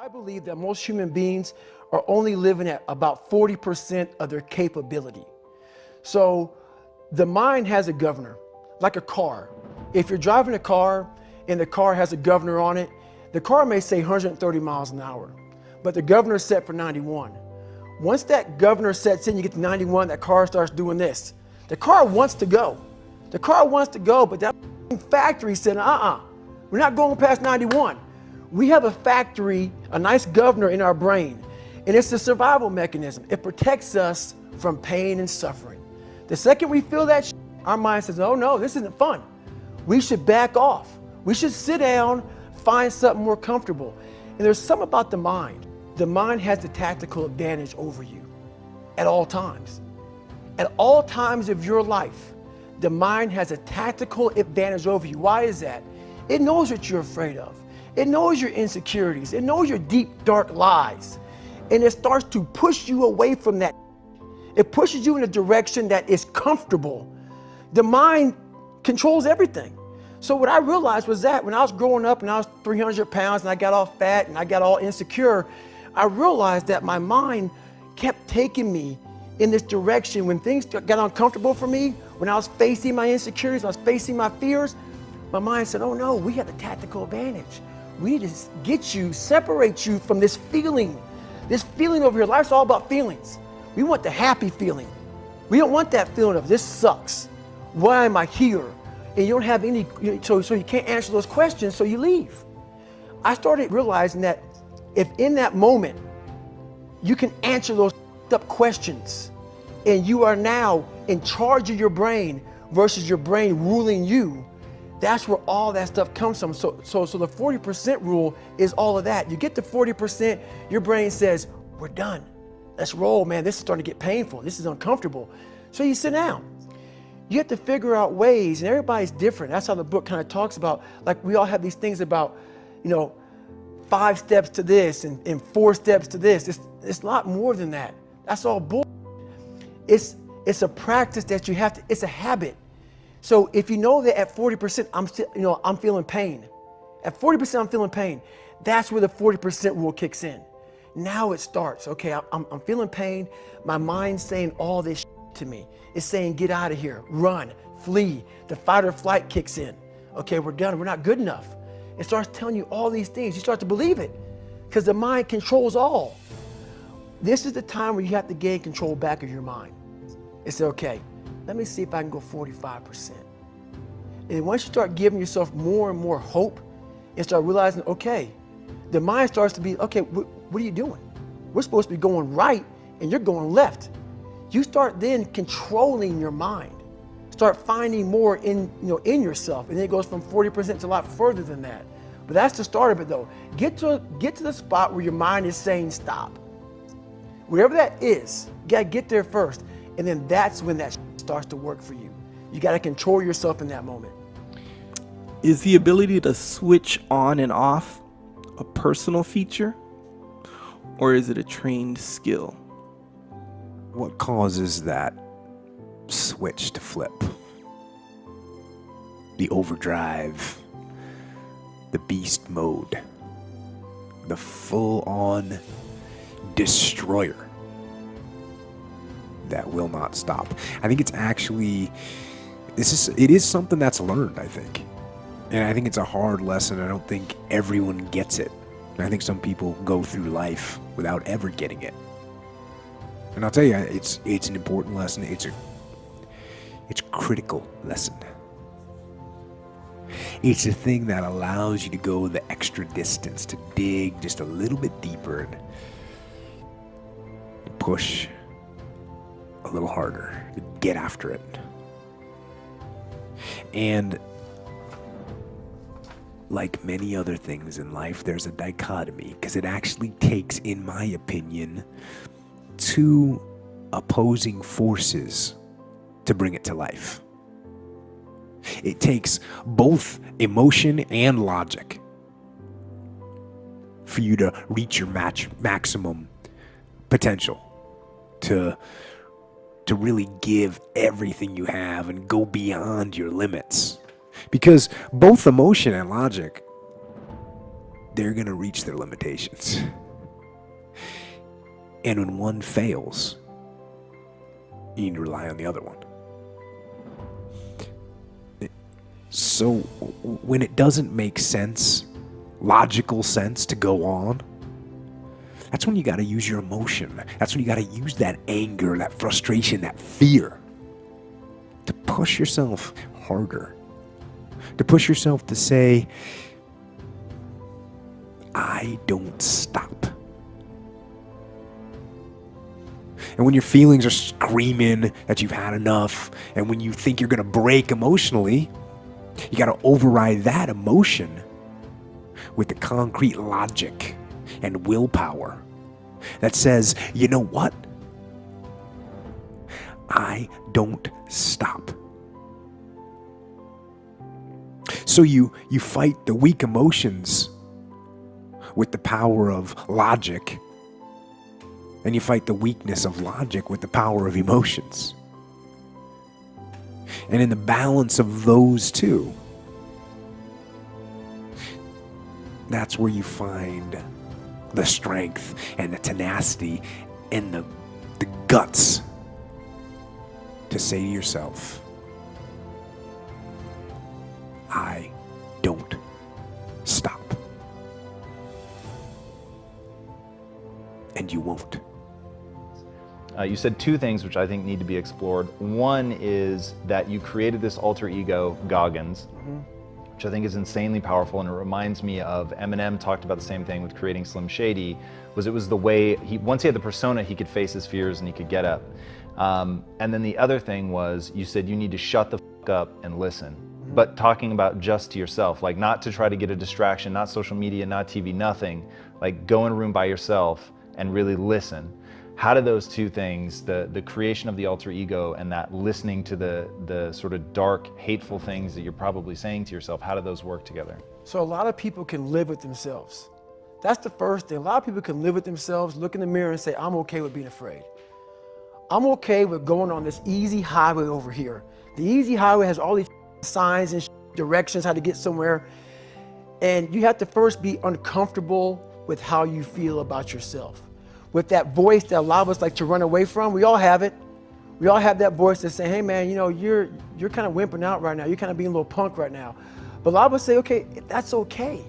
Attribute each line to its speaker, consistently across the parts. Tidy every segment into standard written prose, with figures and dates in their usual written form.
Speaker 1: I believe that most human beings are only living at about 40% of their capability. So the mind has a governor, like a car. If you're driving a car and the car has a governor on it, the car may say 130 miles an hour, but the governor is set for 91. Once that governor sets in, you get to 91, that car starts doing this. The car wants to go. The car wants to go, but that factory said, we're not going past 91. We have a factory, a nice governor in our brain, and it's a survival mechanism. It protects us from pain and suffering. The second we feel that, our mind says, oh no, this isn't fun. We should back off. We should sit down, find something more comfortable. And there's something about the mind. The mind has the tactical advantage over you at all times. At all times of your life, the mind has a tactical advantage over you. Why is that? It knows what you're afraid of. It knows your insecurities. It knows your deep, dark lies. And it starts to push you away from that. It pushes you in a direction that is comfortable. The mind controls everything. So what I realized was that when I was growing up and I was 300 pounds and I got all fat and I got all insecure, I realized that my mind kept taking me in this direction. When things got uncomfortable for me, when I was facing my insecurities, I was facing my fears, my mind said, oh no, we have a tactical advantage. We need to get you, separate you from this feeling over here. Life's all about feelings. We want the happy feeling. We don't want that feeling of this sucks. Why am I here? And you don't have any, so you can't answer those questions, so you leave. I started realizing that if in that moment you can answer those up questions and you are now in charge of your brain versus your brain ruling you, that's where all that stuff comes from. So the 40% rule is all of that. You get to 40%, your brain says, we're done. Let's roll, man. This is starting to get painful. This is uncomfortable. So you sit down. You have to figure out ways, and everybody's different. That's how the book kind of talks about, like we all have these things about, 5 steps to this and 4 steps to this. It's a lot more than that. That's all bull. It's a practice that you have to, it's a habit. So if you know that at 40%, I'm feeling pain. At 40%, I'm feeling pain. That's where the 40% rule kicks in. Now it starts. Okay, I'm feeling pain. My mind's saying all this to me. It's saying, get out of here, run, flee. The fight or flight kicks in. Okay, we're done. We're not good enough. It starts telling you all these things. You start to believe it because the mind controls all. This is the time where you have to gain control back of your mind. It's okay. Let me see if I can go 45%. And once you start giving yourself more and more hope and start realizing, okay, the mind starts to be, okay, what are you doing? We're supposed to be going right and you're going left. You start then controlling your mind. Start finding more in yourself. And then it goes from 40% to a lot further than that. But that's the start of it though. Get to the spot where your mind is saying stop. Wherever that is, you gotta get there first. And then that's when that starts to work for you. You gotta control yourself in that moment.
Speaker 2: Is the ability to switch on and off a personal feature, or is it a trained skill?
Speaker 3: What causes that switch to flip? The overdrive, the beast mode, the full-on destroyer that will not stop. I think it's actually, it is something that's learned, I think. And I think it's a hard lesson. I don't think everyone gets it. And I think some people go through life without ever getting it. And I'll tell you, it's an important lesson. It's a critical lesson. It's a thing that allows you to go the extra distance, to dig just a little bit deeper and push a little harder, to get after it. And like many other things in life, there's a dichotomy, because it actually takes, in my opinion, 2 opposing forces to bring it to life. It takes both emotion and logic for you to reach your maximum potential, to really give everything you have and go beyond your limits. Because both emotion and logic they're going to reach their limitations. And when one fails, you need to rely on the other one. So when it doesn't make sense, logical sense to go on, that's when you got to use your emotion. That's when you got to use that anger, that frustration, that fear to push yourself harder, to push yourself to say, I don't stop. And when your feelings are screaming that you've had enough, and when you think you're going to break emotionally, you got to override that emotion with the concrete logic and willpower that says, you know what? I don't stop. So you fight the weak emotions with the power of logic, and you fight the weakness of logic with the power of emotions. And in the balance of those two, that's where you find the strength and the tenacity and the guts to say to yourself, I don't stop. And you won't.
Speaker 4: You said two things which I think need to be explored. One is that you created this alter ego, Goggins, which I think is insanely powerful, and it reminds me of Eminem talked about the same thing with creating Slim Shady. It was the way once he had the persona, he could face his fears and he could get up. And then the other thing was, you said you need to shut the fuck up and listen. But talking about just to yourself, like not to try to get a distraction, not social media, not TV, nothing. Like go in a room by yourself and really listen. How do those two things, the creation of the alter ego and that listening to the sort of dark, hateful things that you're probably saying to yourself, how do those work together?
Speaker 1: So a lot of people can live with themselves. That's the first thing. A lot of people can live with themselves, look in the mirror and say, I'm okay with being afraid. I'm okay with going on this easy highway over here. The easy highway has all these signs and directions how to get somewhere. And you have to first be uncomfortable with how you feel about yourself. With that voice that a lot of us like to run away from. We all have it. We all have that voice that's saying, hey man, you know, you're kind of wimping out right now. You're kind of being a little punk right now. But a lot of us say, okay, that's okay.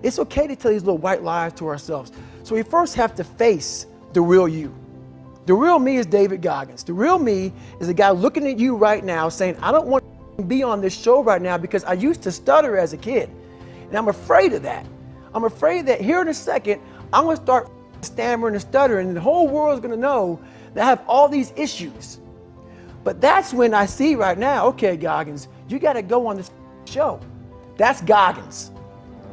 Speaker 1: It's okay to tell these little white lies to ourselves. So we first have to face the real you. The real me is David Goggins. The real me is a guy looking at you right now saying, I don't want to be on this show right now because I used to stutter as a kid. And I'm afraid of that. I'm afraid that here in a second, I'm going to start stammering and stuttering, and the whole world is going to know that I have all these issues. But that's when I see right now, okay, Goggins, you got to go on this show. That's Goggins.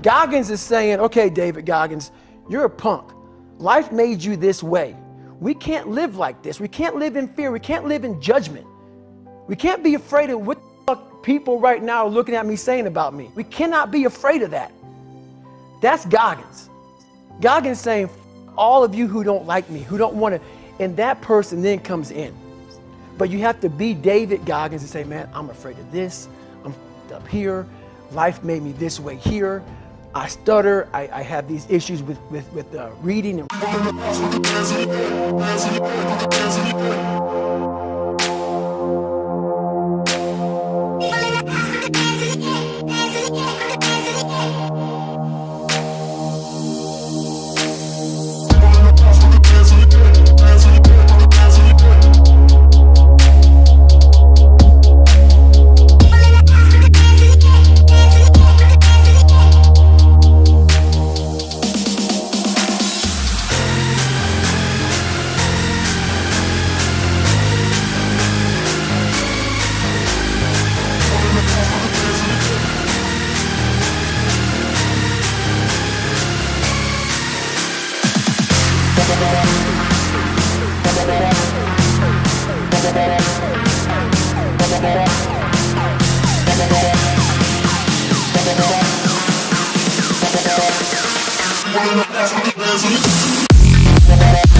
Speaker 1: Goggins is saying, okay, David Goggins, you're a punk. Life made you this way. We can't live like this. We can't live in fear. We can't live in judgment. We can't be afraid of what the fuck people right now are looking at me saying about me. We cannot be afraid of that. That's Goggins. Goggins saying, all of you who don't like me, who don't want to, and that person then comes in. But you have to be David Goggins and say, man, I'm afraid of this. I'm up here. Life made me this way here. I stutter. I have these issues with reading.
Speaker 5: We'll be right back.